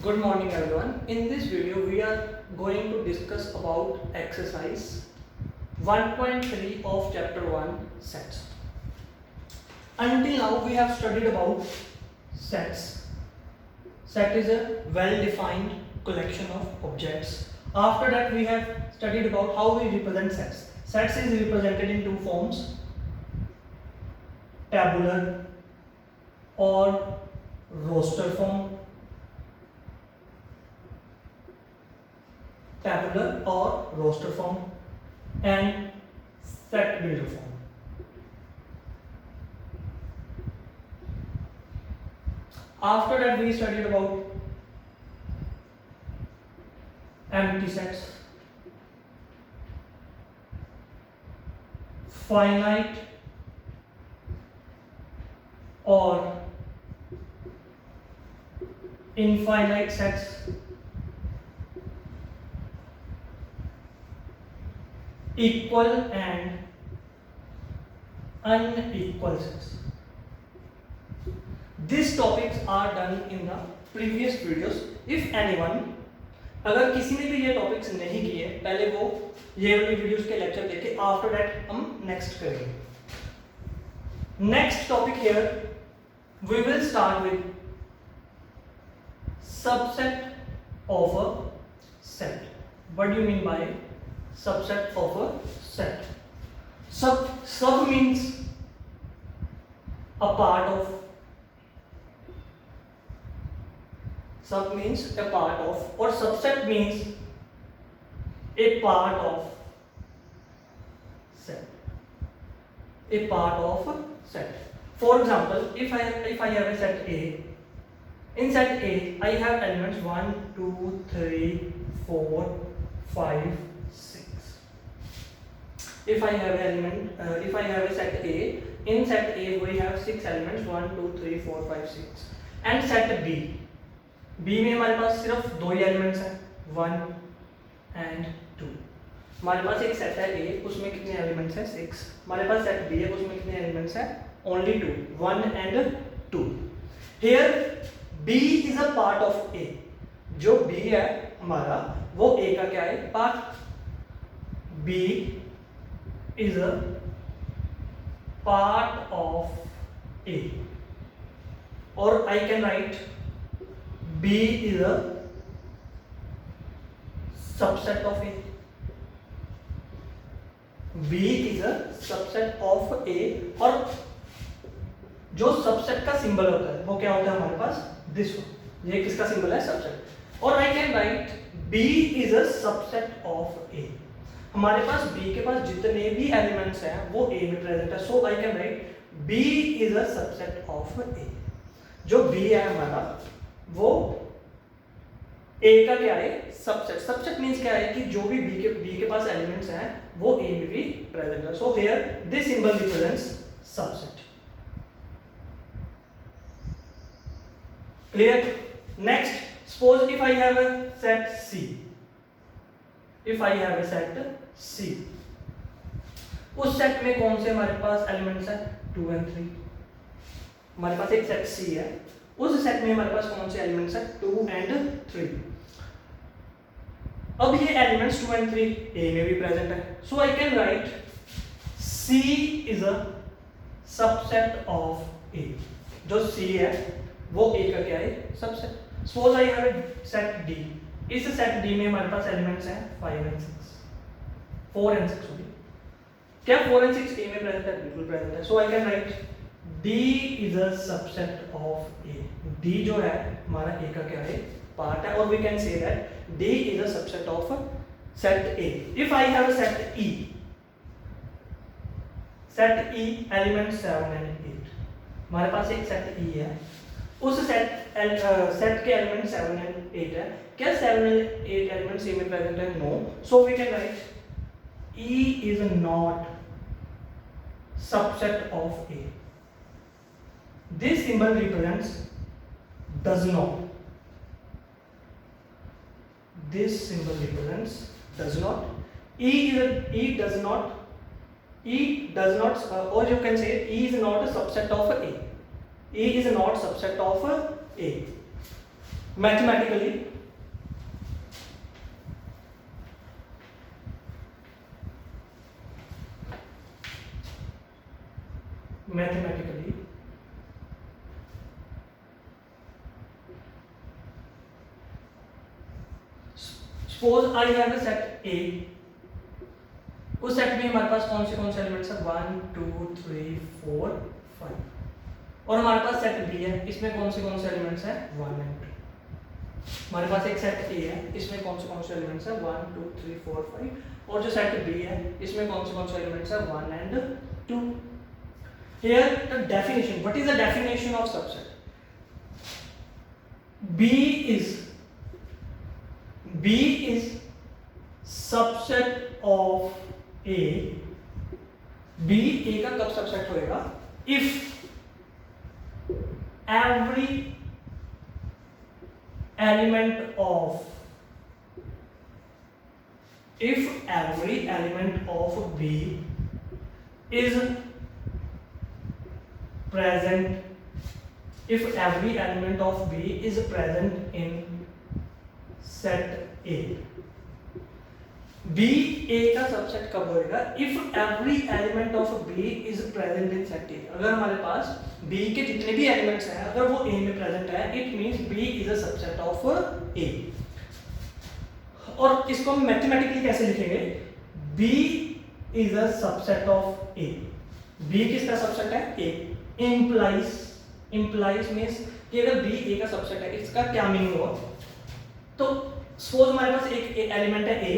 Good morning everyone. In this video we are going to discuss about exercise 1.3 of chapter 1 sets. Until now we have studied about sets. Set is a well defined collection of objects. After that we have studied about how we represent sets. Sets is represented in two forms, tabular or roster form. Tabular or roster form and set builder form. After that we studied about empty sets, finite or infinite sets, equal and unequal sets. These topics are done in the previous videos. If anyone, अगर किसी ने भी ये topics नहीं किए पहले वो ये वाली वीडियोस के लेक्चर देखे, आफ्टर दैट हम नेक्स्ट करेंगे. Next topic here we will start with subset of a set. What do you mean by subset of a set? Sub means a part of. Sub means a part of, or subset means a part of set. A part of a set. For example, if I have a set A, in set A I have elements 1, 2, 3, 4, 5, 6. If I have if I have a set A, in set A we have 6 elements 1, 2, 3, 4, 5, 6. And set B, B में हमारे पास सिर्फ दो ही elements हैं 1 and 2. हमारे पास एक set है A, उसमें कितने एलिमेंट्स हैं 6. हमारे पास सेट B है, उसमें कितने एलिमेंट्स हैं only 2, 1 and 2. Here B is a part of A. जो B है हमारा वो A का क्या है part. B is a part of A, or I can write B is a subset of A. B is a subset of A, और जो subset का सिंबल होता है वो क्या होता है हमारे पास दिस वन. ये किसका सिंबल है सबसेट. और I can write B is a subset of A. हमारे पास B के पास जितने भी एलिमेंट्स हैं वो A में प्रेजेंट है. So I can write B is a subset of A. जो B है हमारा वो A का क्या है सबसेट. सबसेट मींस क्या है कि जो भी B के पास एलिमेंट्स हैं वो A में भी प्रेजेंट है. So here this symbol represents subset. Clear. Next, suppose if I have a set C. If I have a set C, उस सेट में कौन से हमारे पास एलिमेंट्स हैं 2 and 3. हमारे पास एक सेट C है, उस सेट में हमारे पास कौन से एलिमेंट्स हैं 2 and 3. अब ये एलिमेंट्स 2 and 3 A में भी प्रेजेंट है. So I can write C is a subset of A. जो C है वो A का क्या है subset. Suppose I have a set D. इस सेट D में हमारे पास एलिमेंट्स हैं 5 and 6, 4 and 6 सॉरी. क्या 4 and 6 A में प्रेजेंट है? बिल्कुल प्रेजेंट है. So I can write D is a subset of A. D जो है हमारा A का क्या है पार्ट है, और we can say that D is a subset of set A. If I have a set E, set E element 7 and 8. हमारे पास एक सेट E है, उस सेट के एलिमेंट 7 and 8 है. क्या 7 and 8 एलिमेंट्स ए में प्रेजेंट है? No. So we can write E is not subset of A. This symbol represents does not. This symbol represents does not. E does not. Or you can say E is not a subset of A. E is not subset of A. Mathematically suppose I have a set ए, उस set में हमारे पास कौन से elements है 1 2 3 4 5, और हमारे पास set B है, इसमें कौन से एलिमेंट्स हैं 1 एंड 2। हमारे पास एक सेट ए है, इसमें कौन से एलिमेंट्स हैं 1 2 3 4 5, और जो सेट बी है इसमें कौन से एलिमेंट्स हैं 1 and 2। Here the definition, what is the definition of subset? B is subset of A. B A का कब सबसेट होएगा? If every element of B is present, if every element of B is present in set A. B A का subset कब होएगा? If every element of B is present in set A. अगर हमारे पास B के जितने भी elements हैं अगर वो A में प्रेजेंट है, it means B is a subset of A. और इसको हम मैथमेटिकली कैसे लिखेंगे? B is a subset of A. B किसका सबसेट है? A. implies means कि अगर B A का सबसेट है, इसका क्या मीनिंग हुआ? तो सपोज हमारे पास एक एलिमेंट है A,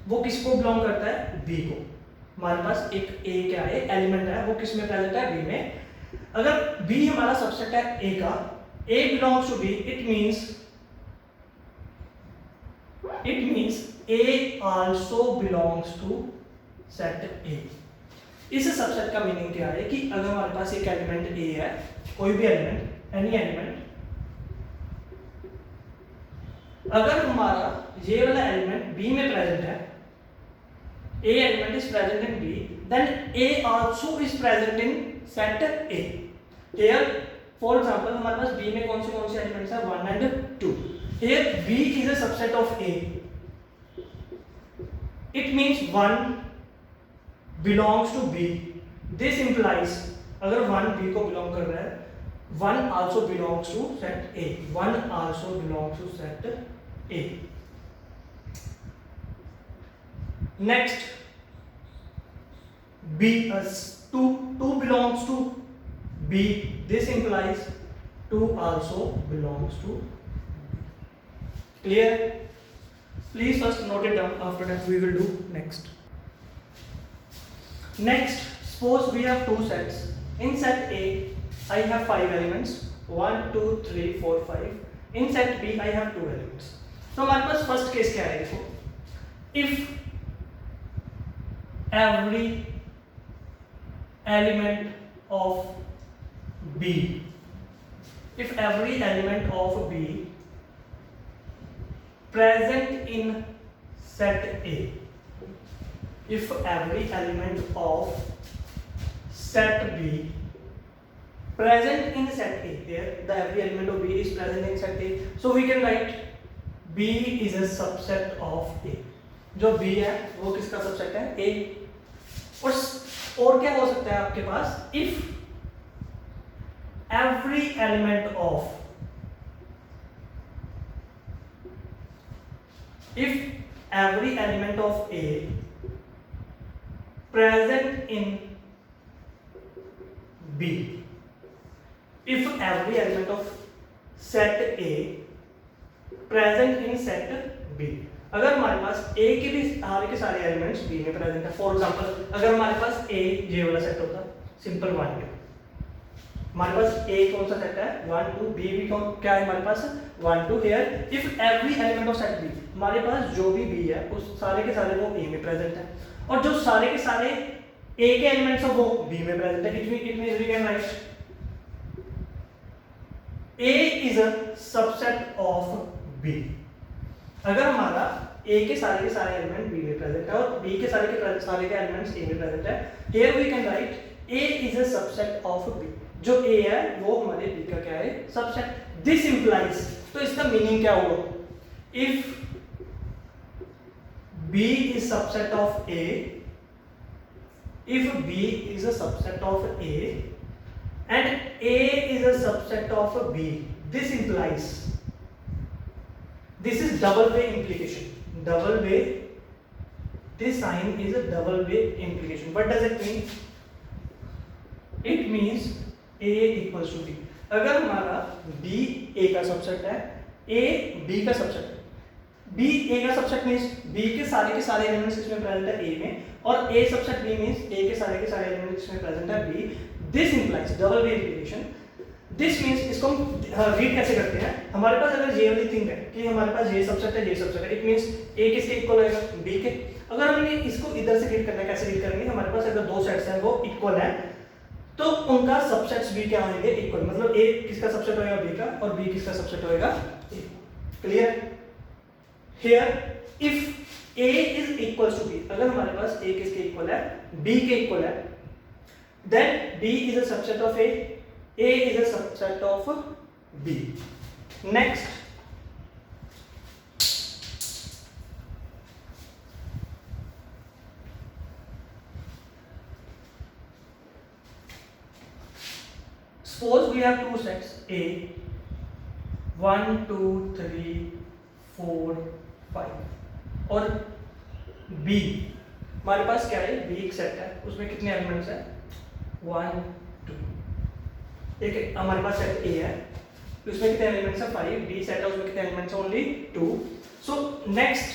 वो किसको बिलोंग करता है? B को। हमारे पास एक A क्या है एलिमेंट है, वो किस में प्रेजेंट है? B में। अगर B हमारा सबसेट है A का, A belongs to B, it means A also belongs to set A. इस सबसेट का मीनिंग क्या है कि अगर हमारे पास एक एलिमेंट A है, कोई भी एलिमेंट, एनी एलिमेंट, अगर हमारा ये वाला एलिमेंट B में प्रेजेंट है, A element is present in B, then A also is present in set A. Here for example हमारे पास B में कौन से एलिमेंट्स हैं 1 and 2. Here B is a subset of A. It means 1 belongs to B. This implies अगर 1 B को belong कर रहा है, 1 also belongs to set A. 1 also belongs to set A. Next, B 2 belongs to B. This implies 2 also belongs to B. Clear? Please first note it down. After that we will do next. Next, suppose we have two sets. In set A, I have 5 elements. 1, 2, 3, 4, 5. In set B, I have 2 elements. तो हमारे पास first case क्या है देखो. If every element of B present in set A. If every element of set B present in set A, here the every element of B is present in set A, so we can write B is a subset of A. जो B है वो किसका subset है? A. और क्या हो सकता है आपके पास? If every element of A present in B. If every element of set A present in set B. अगर हमारे पास A के भी सारे के सारे एलिमेंट्स B में प्रेजेंट है, फॉर एग्जांपल अगर हमारे पास A ये वाला सेट होता, सिंपल 1 2, हमारे पास A कौन सा सेट है 1 2, B भी क्या है हमारे पास 1 2. Here if every element of set B, हमारे पास जो भी B है उस सारे के सारे वो A में प्रेजेंट है, और जो सारे के सारे A के एलिमेंट्स हैं वो B में प्रेजेंट है. It means we can write A is a subset of B. अगर हमारा A के सारे एलिमेंट B में प्रेजेंट है और B के सारे के एलिमेंट्स A में प्रेजेंट है, here we can write A is a subset of B. जो A है वो हमारे B का क्या है? सबसेट. दिस इंप्लाइज, तो इसका मीनिंग क्या हुआ? If B is subset of A, if B is a subset of A and A is a subset of B, this implies, this is double way implication. Double way, this sign is a double way implication. What does it mean? It means A equals to B. अगर हमारा B A का subset है, A B का subset है, B A का subset means B के सारे elements इसमें प्रेजेंट है A में, और A subset B means A के सारे एलिमेंट्स इसमें प्रेजेंट है B. This implies double way implication. This means, इसको हम रीड कैसे करते हैं? हमारे पास अगर ये वाली थिंग है कि हमारे पास ये सबसेट है, ये सबसेट है, इट मींस A किसके इक्वल होएगा? B के. अगर हमने इसको इधर से रीड करना है, कैसे रीड करेंगे? हमारे पास अगर दो सेट्स हैं वो इक्वल हैं तो उनका सबसेट्स भी क्या होंगे? इक्वल. मतलब A किसका सबसेट होएगा? B का, और B किसका सबसेट होएगा? A. Clear? Here if A is equals to B, अगर हमारे पास A किसके इक्वल है? B के इक्वल है, then B is a subset of A is a subset of B. Next, suppose we have two sets A, 1 2 3 4 5, और B, हमारे पास क्या है? B एक सेट है, उसमें कितने एलिमेंट्स हैं? 1 2. एक हमारे पास सेट A है, उसमें कितने एलिमेंट्स हैं? 5. B सेट है, उसमें कितने एलिमेंट्स हैं? Only 2. So next,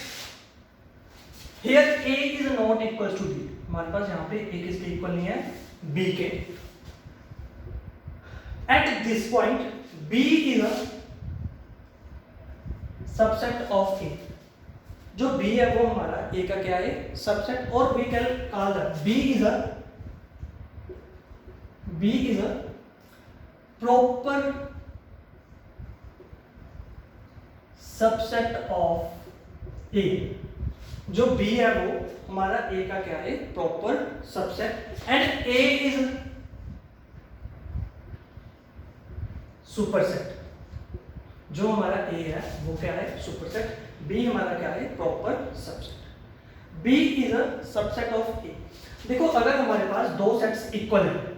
here A is not equal to B. हमारे पास यहाँ पे A किसके इक्वल नहीं है? B के. At this point B is a subset of A. जो B है वो हमारा A का क्या है? सबसेट. और we can call that B is a proper subset of A. जो B है वो हमारा A का क्या है? Proper subset. And A is superset. जो हमारा A है वो क्या है? सुपरसेट. B हमारा क्या है? Proper subset. B is a subset of A. देखो, अगर हमारे पास दो सेट्स इक्वल हैं,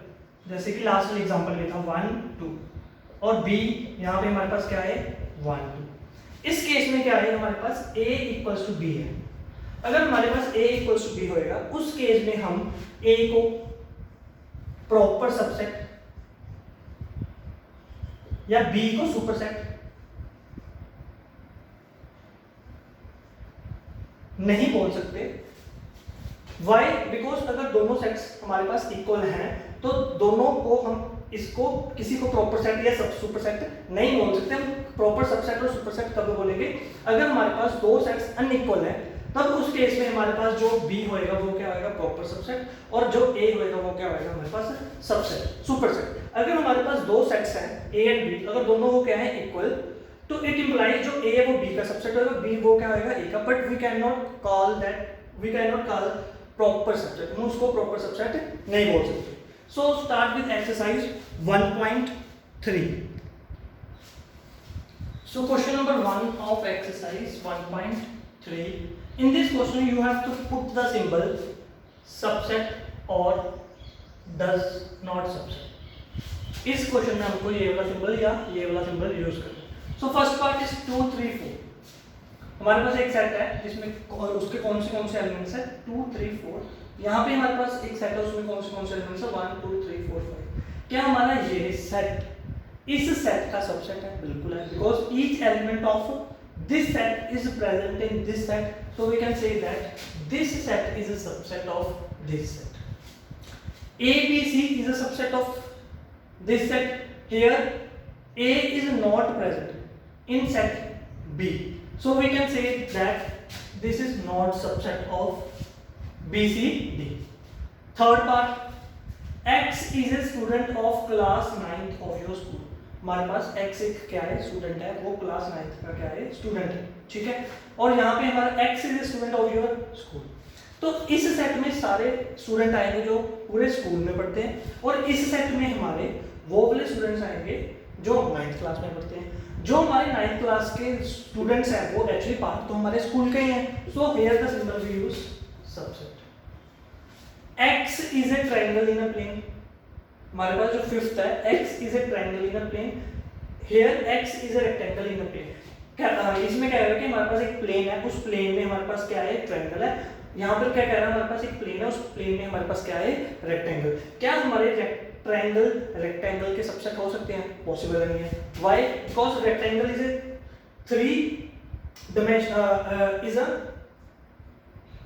जैसे कि लास्ट वाला एग्जांपल लेता हूं 1 2, और B यहाँ पे हमारे पास क्या है? 1 2. इस केस में क्या है? हमारे पास A इक्वल्स टू B है. अगर हमारे पास A इक्वल्स टू B होएगा, उस केस में हम A को प्रॉपर सबसेट या B को सुपरसेट नहीं बोल सकते. वाई? बिकॉज अगर दोनों सेट्स हमारे पास इक्वल हैं तो दोनों को हम इसको किसी को प्रॉपर सेट या सब सुपर सेट नहीं बोल सकते. हम प्रॉपर सबसेट और सुपर सेट कब बोलेंगे? अगर हमारे पास दो सेट्स अनइक्वल हैं, तब उस केस में हमारे पास जो B होएगा वो क्या होएगा? Proper subset. और जो A होएगा वो क्या होएगा? हमारे पास सबसेट, सुपर सेट. अगर हमारे पास दो सेट्स हैं A एंड B, अगर दोनों को क्या है? इक्वल, तो इट इंप्लाइज जो A है वो B का सबसेट होगा, B वो क्या होगा? A का. But we can not call proper subset. हम उसको प्रॉपर सबसेट नहीं बोल सकते. So start with exercise 1.3. So question number 1 of exercise 1.3. In this question you have to put the symbol subset or does not subset. इस question में हमको ये वाला सिंबल या ये वाला सिंबल यूज करना है. So first part is 2 3 4. हमारे पास एक सेट है जिसमें उसके कौन से एलिमेंट्स है? 2 3 4. यहाँ पे हमारे पास एक सेट है, उसमें कौन से एलिमेंट्स है? 1 2 3 4 5. क्या हमारा ये सेट इस सेट का सबसेट है? बिल्कुल है, because each element of this set is present in this set, so we can say that this set is a subset of this set. A B C is a subset of this set. Here A is not present in set B, so we can say that this is not subset of B C D. Third part, X is a student of class 9th of your school. हमारे पास X एक क्या है? Student है, वो class 9th का क्या है? Student है. ठीक है. और यहाँ पे हमारा X is student of your school. तो इस सेट में सारे स्टूडेंट आएंगे जो पूरे स्कूल में पढ़ते हैं, और इस सेट में हमारे वो वाले स्टूडेंट्स आएंगे जो 9th क्लास में पढ़ते हैं। जो हमारे 9th क्लास के स्टूडेंट्स हैं वो एक्चुअली पार्ट तो हमारे स्कूल के ही हैं। So here the symbol we use subset. x is a triangle in a plane, हमारे पास जो फिफ्थ है x is a triangle in a plane, here x is a rectangle in a plane. क्या इसमें क्या है कि हमारे पास एक प्लेन है, उस प्लेन में हमारे पास क्या है, ट्रायंगल है। यहाँ पर क्या कह रहा है, हमारे पास एक प्लेन है, उस प्लेन में हमारे पास क्या है, रेक्टेंगल। क्या हमारे ट्रायंगल रेक्टेंगल के सबसेट हो सकते हैं? पॉसिबल नहीं है। Why? Because rectangle is a 3 dimension is a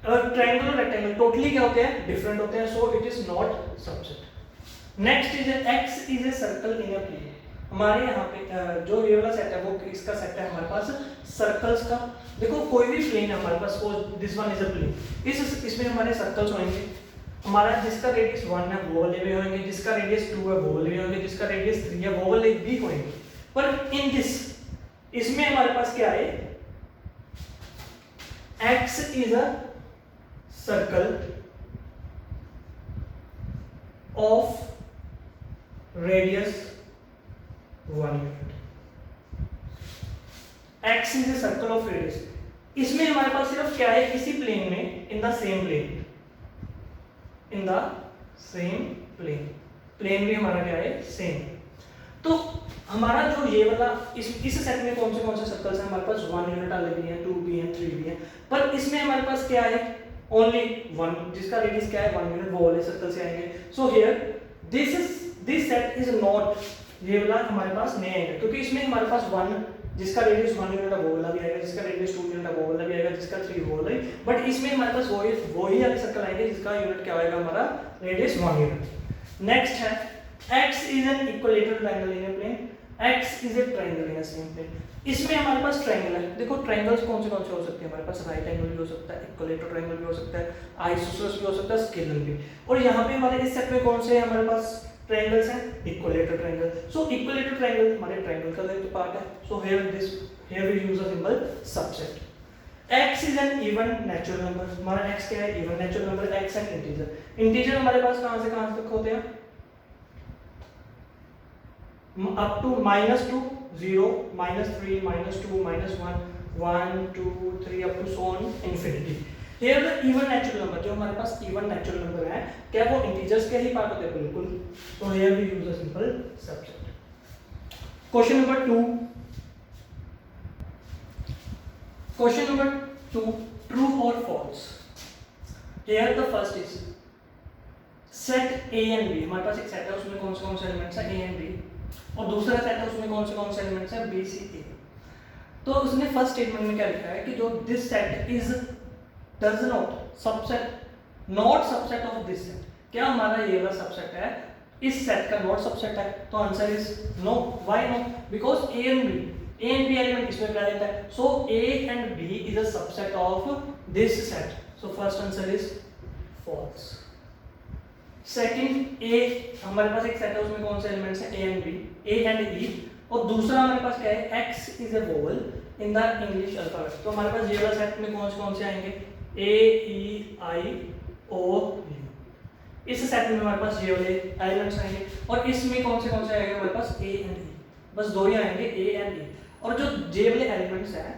triangle और रेक्टेंगल टोटली क्या होते हैं, डिफरेंट होते हैं, so it is not subset. Next is x is a circle in a plane. हमारे यहाँ पे जो ये वाला सेट है वो इसका सेट है हमारे पास सर्कल्स का। देखो कोई भी प्लेन है हमारे पास, this one is a plane, इसमें हमारे सर्कल्स होंगे। हमारा जिसका रेडियस 1 है वो वाले भी होंगे, जिसका रेडियस 2 है वो वाले भी होंगे, जिसका रेडियस 3 है वो वाले भी होंगे। पर इन दिस इसमें हमारे पास क्या है, x is a circle of radius 1 unit. x is a circle of radius. इसमें हमारे पास सिर्फ क्या है, इसी प्लेन में, in the same plane, in the same plane, plane भी हमारा क्या है, सेम। तो हमारा जो ये वाला इस सेट में कौन से सर्कल्स हैं हमारे पास, 1 यूनिट वाले भी हैं, 2 भी हैं, 3 भी हैं। पर इसमें हमारे पास क्या है, ओनली 1, जिसका रेडियस क्या है 1 यूनिट, वो वाले सर्कल से आएंगे। So here this set is not, ये वाला हमारे पास नहीं आएगा, क्योंकि इसमें हमारे पास 1 जिसका रेडियस 1 यूनिट है वो वाला भी आएगा, जिसका रेडियस 2 यूनिट है वो वाला भी आएगा, जिसका 3 वो वाला। बट इसमें हमारे पास वही वाले सर्कल आएंगे जिसका यूनिट क्या होगा, हमारा रेडियस 1 यूनिट। नेक्स्ट है x is an equilateral triangle in a plane, x is a triangle in a same plane. इसमें हमारे पास ट्रायंगल है। देखो ट्रायंगल्स कौन से हो सकते हैं हमारे पास, राइट एंगल भी हो सकता है, इक्विलेटरल ट्रायंगल भी हो सकता है, आइसोससेलेस भी हो सकता है, स्केलर भी। और यहाँ पे हमारे इस सेट में कौन से हमारे पास ट्रायंगल्स हैं, equilateral triangle. So equilateral triangle हमारे ट्रायंगल का एक पार्ट है। So here we use the symbol subset. x is an even natural number, हमारा x क्या है, even natural number, x an integer. Integer हमारे पास कहां से कहां तक होते हैं, up to -2 0 -3 -2 -1 1 2 3 up to so on infinity. Here the even natural number, जो हमारे पास इवन नेचुरल नंबर है, क्या वो इंटीजर्स के ही पार्ट होते हैं? बिल्कुल। तो here we use the simple subset. Question number 2, question number 2, true और false. Here the first is set A and B। हमारे पास एक सेट है, उसमें कौन से एलिमेंट्स है, A एंड B, और दूसरा सेट है, उसमें कौन से एलिमेंट्स है, B C A। तो उसने फर्स्ट स्टेटमेंट में क्या लिखा है कि जो this set is does not subset of this set. क्या हमारा ये वाला सबसेट है इस सेट का नॉट सबसेट है? तो answer is no. Why no? Because A and B element इसमें प्रेजेंट है, so A and B is a subset of this set. So first answer is false. Second, A हमारे पास एक set है, उसमें कौन से एलिमेंट्स हैं, A एंड E, और दूसरा हमारे पास क्या है, X is a vowel in the English alphabet. तो हमारे पास ये वाला सेट में कौन से आएंगे, A E I O U। इस सेट में हमारे पास ये वाले एलिमेंट्स आएंगे, और इसमें कौन से आएंगे हमारे पास, A एंड E, बस दो ही आएंगे, A एंड E। और जो J वाले एलिमेंट्स हैं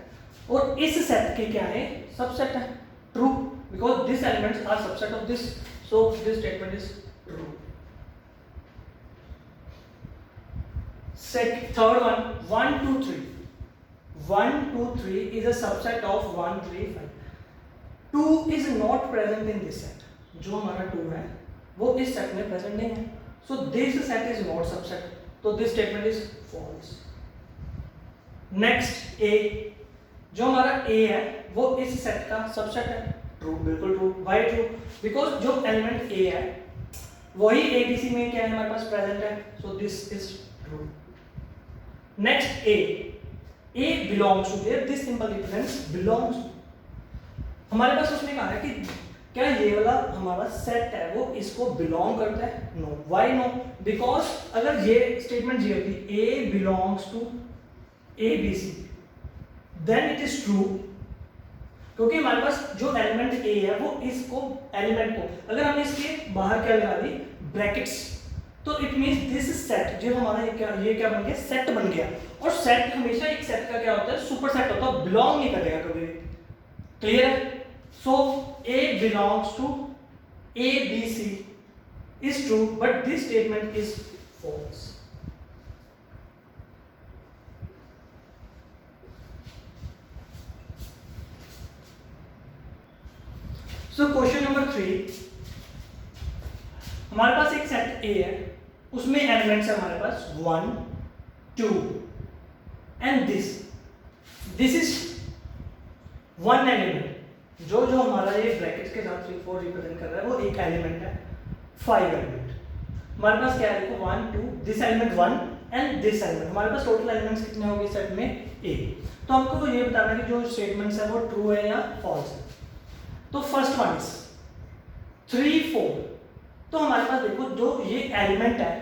और इस सेट के क्या है, सबसेट है, true, because this elements are subset of this, so this statement is true. Third one, 1 2 3 1 2 3 is a subset of 1 3 5। 2 is not present in this set। जो हमारा 2 है वो इस सेट में प्रेजेंट नहीं है, so this set is not subset, तो this statement is false। next, A जो हमारा A है वो इस सेट का सबसेट है, ट्रू, बिल्कुल ट्रू। why true? बिकॉज जो एलिमेंट A है वही ABC में क्या है हमारे पास प्रेजेंट है, so this is true। next, A belongs to, there this simple difference belongs to। हमारे पास उसने कहा है कि क्या ये वाला हमारा सेट है वो इसको बिलोंग करता है, नो। Why no? बिकॉज अगर ये स्टेटमेंट ये होती A belongs to ABC, then it is true, क्योंकि हमारे पास जो एलिमेंट A है वो इसको एलिमेंट को, अगर हमने इसके बाहर क्या लगा दी, ब्रैकेट्स, तो इट मींस दिस सेट जो हमारा ये क्या बन गया, सेट बन गया। और सेट हमेशा एक सेट का क्या होता है, सुपर सेट होता है, बिलोंग नहीं करेगा कभी भी। क्लियर है? So A belongs to A B C is true, but this statement is false. So question number 3, हमारे पास एक सेट A है, उसमें एलिमेंट्स है हमारे पास 1 2 and this is one element. जो हमारा ये ब्रैकेट्स के साथ 3 4 रिप्रेजेंट कर रहा है वो एक एलिमेंट है। 5 एलिमेंट हमारे पास क्या है, देखो 1 2, this element 1 and this element. हमारे पास टोटल एलिमेंट्स कितने होंगे सेट में, A। तो हमको ये बताना है कि जो स्टेटमेंट्स है वो ट्रू है या फॉल्स है। तो फर्स्ट वन इज 3 4। तो हमारे पास देखो जो ये एलिमेंट है,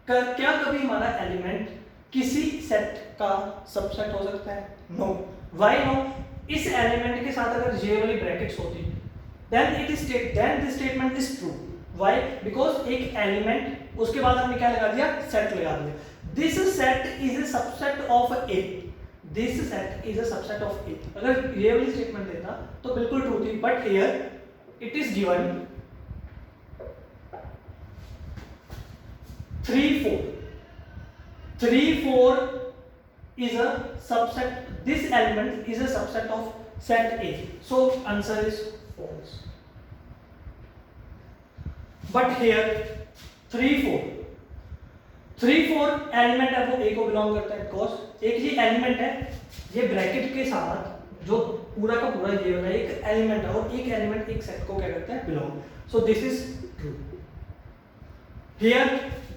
क्या कभी हमारा एलिमेंट किसी सेट का सबसेट हो सकता है? नो। Why no? इस एलिमेंट के साथ अगर ये वाली ब्रैकेट्स होती then this statement is true. Why? Because एक एलिमेंट, उसके बाद हमने क्या लगा दिया, सेट लगा दिया। This set is a subset of A, this set is a subset of A. अगर ये वाली स्टेटमेंट देता तो बिल्कुल ट्रू थी, but here it is given 3 4 3 4 is a subset, this element is a subset of set A, so answer is false. But here 3 4 element है वो A को बिलोंग करता है, बिकॉज एक ही एलिमेंट है, ये ब्रैकेट के साथ जो पूरा का पूरा ये वाला एक एलिमेंट है, और एक एलिमेंट एक सेट को क्या करता है, belong. So this is true. Here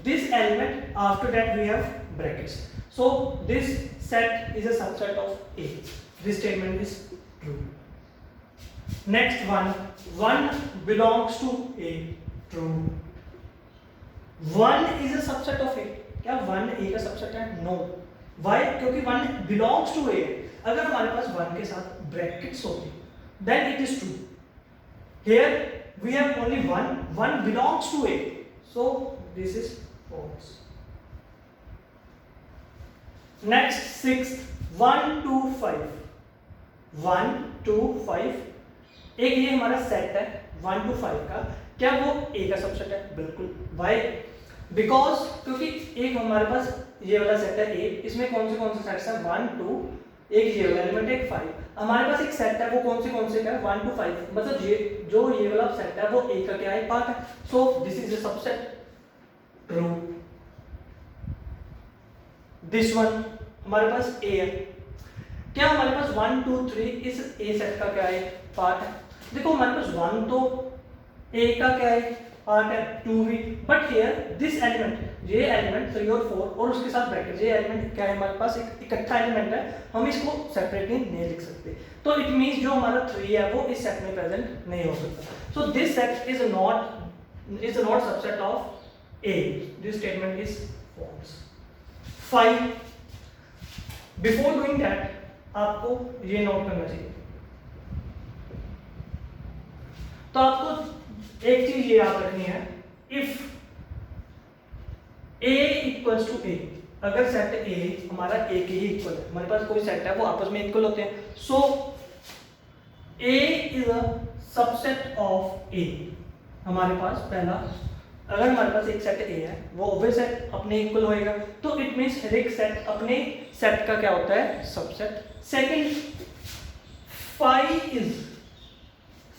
this element, after that we have brackets, so this set is a subset of A. This statement is true. Next one, 1 belongs to A, true. 1 is a subset of A, क्या 1 A का subset है? No. Why? क्योंकि 1 belongs to A। अगर हमारे पास 1 के साथ brackets होती then it is true. Here we have only 1 belongs to A, so this is false. Next, sixth, 1 2 5 1 2 5, एक ये हमारा सेट है 1 to 5 का, क्या वो A का सबसेट है? बिल्कुल। Why? Because क्योंकि एक हमारे पास ये वाला सेट है A, इसमें कौन से सेट्स हैं, 1 2, एक ये वाला एलिमेंट, एक 5। हमारे पास एक सेट है, वो कौन से का है, 1 to 5, मतलब ये जो ये वाला सेट है वो A का क्या है, पार्ट है। सो this is a subset, true. This one हमारे पास A है, क्या हमारे पास 1 2 3 इस A सेट का क्या है, पार्ट है। देखो हमारे पास 1 तो A का क्या है, पार्ट है, 2 भी, बट हियर दिस एलिमेंट, ये एलिमेंट 3 और 4 और उसके साथ ब्रैकेट, ये एलिमेंट क्या है, हमारे पास एक इकट्ठा एलिमेंट है, हम इसको सेपरेटली नहीं लिख सकते। तो इट मींस जो हमारा 3 है वो इस सेट में प्रेजेंट नहीं हो सकता। So this set is not subset of A. This statement is false. 5. Before doing that, आपको ये नोट करना चाहिए। तो आपको एक चीज ये याद रखनी है, if A equals to A, अगर सेट A हमारा A के ही इक्वल है, हमारे पास कोई सेट है वो आपस में इक्वल होते हैं, so A is a subset of A। हमारे पास पहला, अगर हमारे पास एक सेट A है वो ऑब्वियस है अपने इक्वल होएगा, तो इट मींस हर एक सेट अपने सेट का क्या होता है, सबसेट। सेकंड,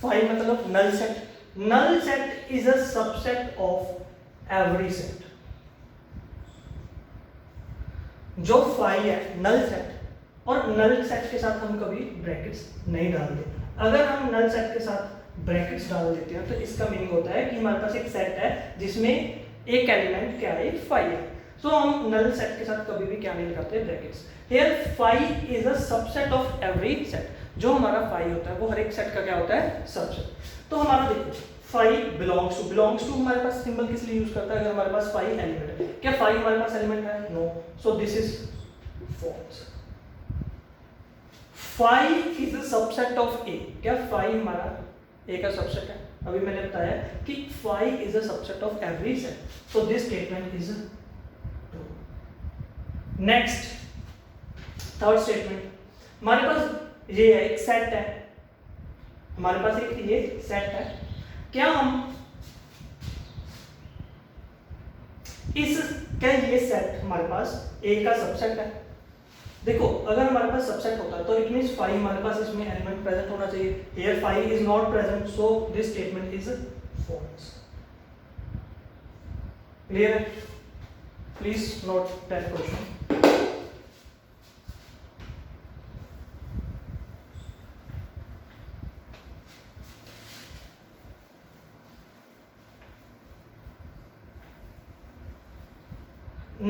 5 मतलब null set. Null set is a subset of every set. जो 5 है नल सेट, और नल सेट के साथ हम कभी ब्रैकेट्स नहीं डालते। अगर हम नल सेट के साथ ब्रैकेट्स डाल देते हैं तो इसका मीनिंग होता है कि हमारे पास एक सेट है जिसमें एक एलिमेंट क्या है, 5 है। सो हम नल सेट के साथ कभी भी क्या नहीं लगाते, brackets. Here 5 is a subset of every set. जो हमारा 5 होता है वो हर एक सेट का क्या होता है, सबसेट। तो हमारा देखो 5 बिलोंग्स टू हमारे पास सिंबल किस लिए यूज करता है, अगर हमारे पास 5 एलिमेंट है, क्या 5 हमारे पास एलिमेंट है, no. So this is false. 5 is a subset of A, क्या 5 हमारा A का सबसेट है, अभी मैंने बताया कि 5 is a subset of every set, so this statement is true. Next third statement, हमारे पास ये है एक सेट है, हमारे पास एक ये सेट है, क्या हम क्या ये सेट हमारे पास ए का सबसेट है? देखो अगर हमारे पास सबसेट होता है तो इट मींस 5 हमारे पास इसमें एलिमेंट प्रेजेंट होना चाहिए, here 5 is not present, so this statement is false. Clear है? Please note that question.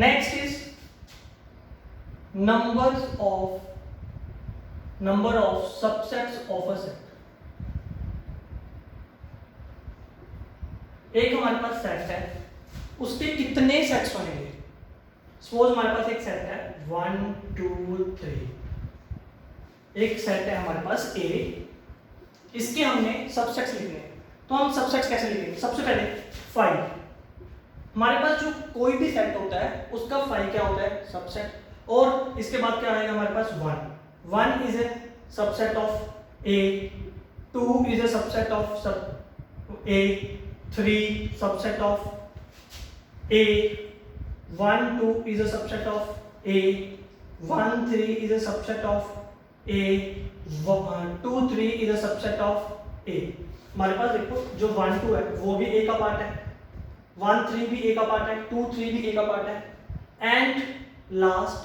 Next is number of subsets of a set। एक हमारे पास सेट है, उसके कितने सेट्स बनेंगे? सपोज हमारे पास एक सेट है 1 2 3, एक सेट है हमारे पास A, इसके हमने सबसेट्स लिखने हैं, तो हम सबसेट्स कैसे लिखेंगे? सबसे पहले 5, हमारे पास जो कोई भी सेट होता है उसका 5 क्या होता है? सबसेट। और इसके बाद क्या आएगा हमारे पास? 1 is a subset of A, 2 is a subset of A, 3 subset of A, 1 2 is a subset of A, 1 3 is a subset of A, 2 3 is a subset of A। हमारे पास देखो जो 1 2 है वो भी A का पार्ट है, 1 3 भी A का पार्ट है, 2 3 भी A का पार्ट है, एंड लास्ट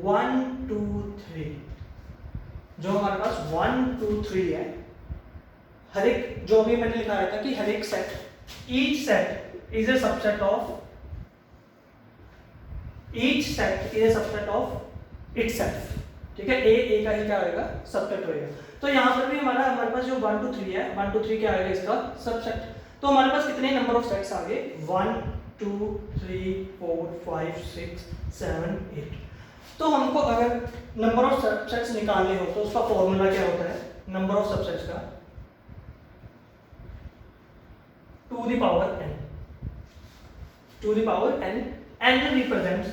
1 2 3 जो हमारे पास 1 2 3 है, हर एक जो भी मैंने लिखाया था कि हर एक set, each set is a subset of itself। ठीक है, A का ही क्या आएगा? सबसेट होएगा। तो यहाँ पर भी हमारे पास जो 1 2 3 है, 1 2 3 क्या आएगा इसका? सबसेट। तो हमारे पास कितने नंबर ऑफ सेट्स आ गए? 1 2 3 4 5 6 7 8। तो हमको अगर नंबर ऑफ सबसेट्स निकालने हो तो उसका फॉर्मूला क्या होता है? नंबर ऑफ सबसेट्स का to the power n, n represents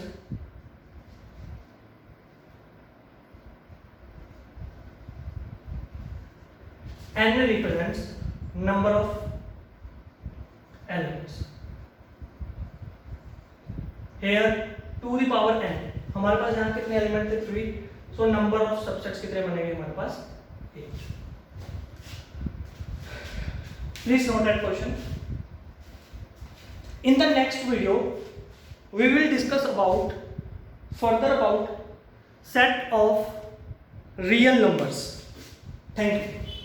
number of elements। here to the power n, हमारे पास यहाँ कितने एलिमेंट थे? 3, सो नंबर ऑफ सबसेट्स कितने बनेंगे हमारे पास? 8। Please note that question. In the next video we will discuss further about set of real numbers। Thank you।